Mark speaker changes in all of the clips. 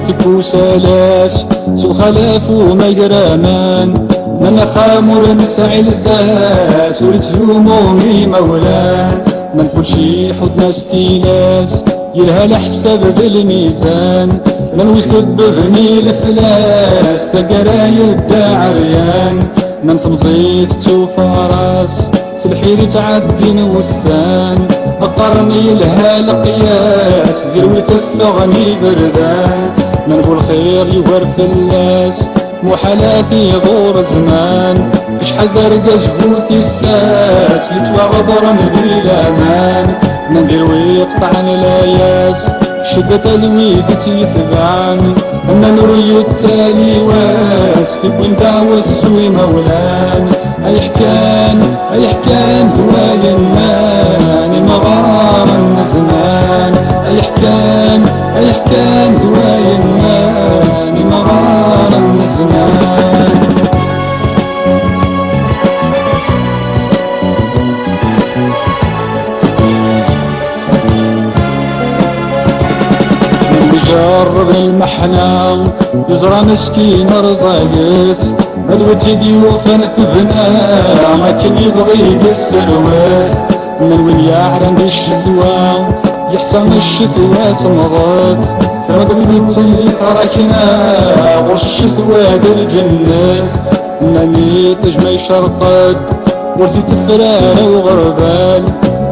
Speaker 1: تبوسالاس سو خلافو ما يرامان من خامر نسعي لساس ولتلومومي مولان من كل شي حدنا ستيلاس يلها لحساب ذا الميزان من ويسببني الفلاس تقرا يدا عريان من تمزيت تشوفها راس سلحيري تعدي نوسان فقرني لها القياس ذي ويتفغني بردان من نقول خير يور فلاس محالاتي يدور زمان شحال درقاش بوثي الساس يتوغبر ندير الامان ندير ويقطعن الاياس شدة الويد تيثبان اما نوري التالي واس في بوين دعوة السوي مولان اي حكان دوايا الناني مغارا زمان اي حكان دوايا الناني مغارا زمان جرب المحنة يزرى مسكين رزاقف هذا ضيوف نثبنا ما كان يبغي السروات من وين يعرن الشتوى يحسن الشتوى سمضات فرد بزيت اللي فركنا والشتوى بالجنات انني تجمع شرقد ورثي تفرار وغربال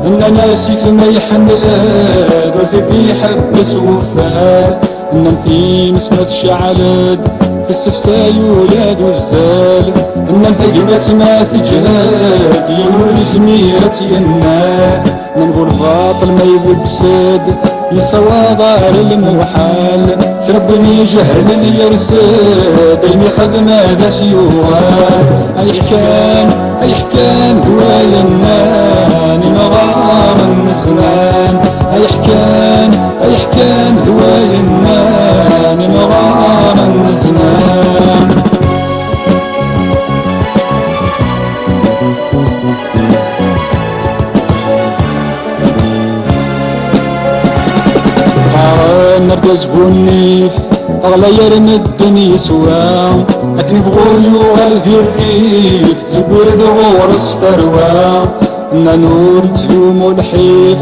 Speaker 1: ان ناسي فما يحملاد ورثي بيحبس وفاد ان في نسمة الشعلد في السفساي ولاد والزال ان ثقبت ما تجهاد ينور زميرة ينال نقول باطل ما يبسد يسوى دار المحال شربني جهل يرسد بيني خدمة ذا سيوال اي حكان دوايا الناني مغارا زمان اي حكان دوايا الناني مغارا زمان نرقز بونيف أغلى يرمي الدنيا سوا لكن يبغوا يوغل في الريف زبور دغور السفروا إنا نور تلوم الحيف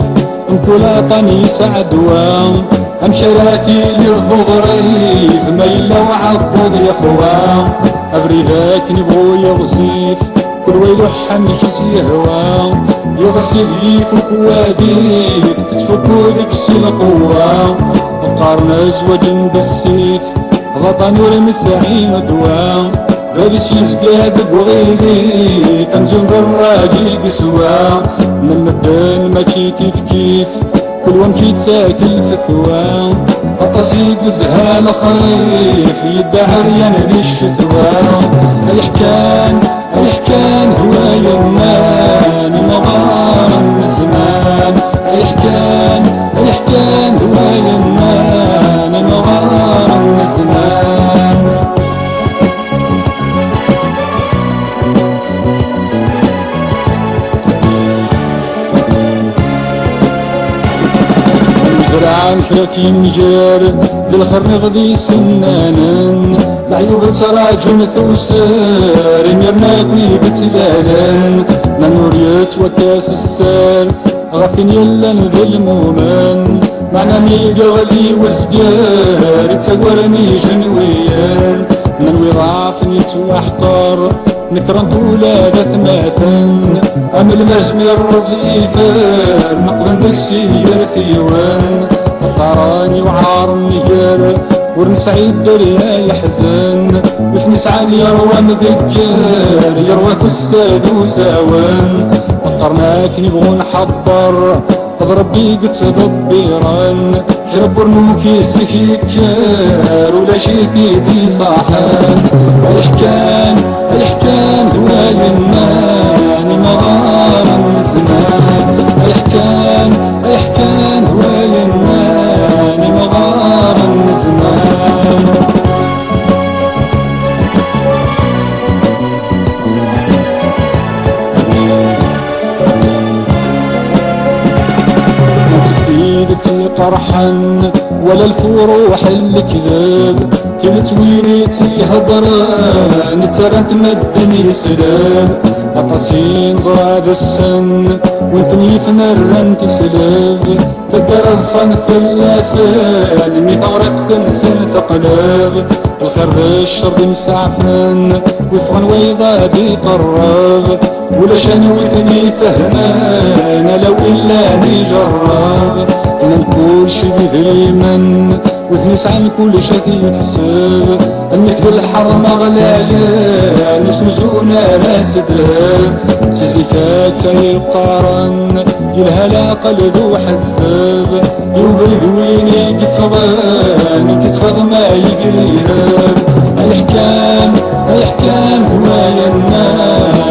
Speaker 1: نكون طني سعدوا أمشراتي للضغريف ما يلا وعبض يا خوا أبريداك نبغوا يغزيف كل ويلو حميش يهوى يغسل يفك واديف تتفكو ذيك القوة القرن أزوج بالسيف غطى نور مسعين دوا غاديش يسقى بغيري فنزون بالراجي قسوا من مدن ماشي كيف كل وام كيتاكل فتوى الطاسي قزها الخريف يدعى عريان ذي الشتوى اي حكان هوايا الناني مغارا زمان اي حكان هوايا الناني مغارا زمان زرعان 30 جار للخر غدي سنانا العيوب تراجم ثوسار يمرنا بيد تلالان نوريت وكاس السار غافين يلا ذلمومان معنا ميقا غلي وزقار تقورني جنويان ننوي ضعف يتوحطر نكرن طولة ثماثن أم المزمير رزيفان نقضن بكسير ثيوان طراني وعار النجار ورنسعيد دريا يحزن بس نسعى يروى مذكر يروى كستاد وساوان وطرناك نبغو نحضر اضرب بيك تدبيران جرب رموكي سكيكار ولا شيكي دي صاحان اي حكان دوايا الناني مغارا زمان اي حكان دوايا الناني مغارا زمان قرحا ولا الفروح الكذاب كذت وينيتي هضران ترى تمدني سلام أطاسين زراد السن وانتني في نران تسلاب تقرض صنف اللسان مي طورق فنسل ثقلاب الخير ذا الشر مسعفن وفغن ويضادي قراب ولا شان وثني فهمان لو إلا نجرب من كل شي بذيمن وثني سعى كل شي يكسب مثل الحرم غلايا نسمزونا ناس دهب سيزيكات يقارن يلهلا قلبو حساب يوبرد وين يقفغان كتفض ما يقريب الحكام الحكام هوايا الناس